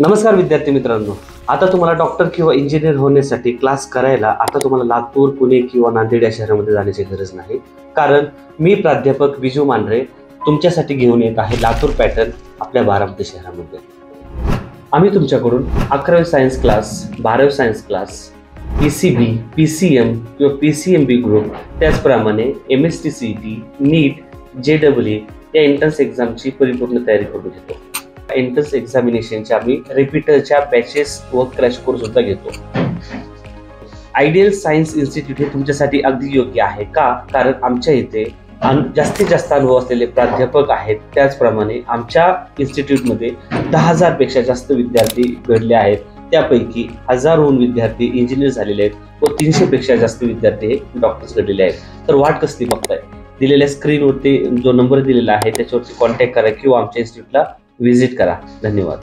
नमस्कार विद्यार्थी मित्रांनो, आता तुम्हाला डॉक्टर किंवा इंजिनियर होण्यासाठी क्लास करायला आता तुम्हाला लातूर, पुणे किंवा नांदेड या शहरामध्ये जाण्याची गरज नाही. कारण मी प्राध्यापक बिजू मांढरे तुमच्यासाठी घेऊन येत आहे लातूर पॅटर्न आपल्या बारामती शहरामध्ये. आम्ही तुमच्याकडून 11वी सायन्स क्लास, 12वी सायन्स क्लास, PCB, PCM किंवा PCMB ग्रुप, त्याचप्रमाणे MSTCT, नीट, JEE या एंट्रन्स एक्झामची परिपूर्ण तयारी करून घेतो. एंट्रन्स एक्झामिनेशनच्या आम्ही रिपीटरच्या बॅचेस व क्रॅश कोर्स सुद्धा घेतो. आयडियल सायन्स इन्स्टिट्यूट हे तुमच्यासाठी अगदी योग्य आहे का? कारण आमच्या इथे जास्तीत जास्त अनुभव असलेले प्राध्यापक आहेत. त्याचप्रमाणे आमच्या इन्स्टिट्यूटमध्ये 10,000 पेक्षा जास्त विद्यार्थी घडले आहेत. त्यापैकी 1000हून विद्यार्थी इंजिनियर झालेले आहेत व 300 पेक्षा जास्त विद्यार्थी हे डॉक्टर्स घडलेले आहेत. तर वाट कसली बघताय? दिलेल्या स्क्रीनवरती जो नंबर दिलेला आहे त्याच्यावरती कॉन्टॅक्ट करा किंवा आमच्या इन्स्टिट्यूटला व्हिजिट करा. धन्यवाद.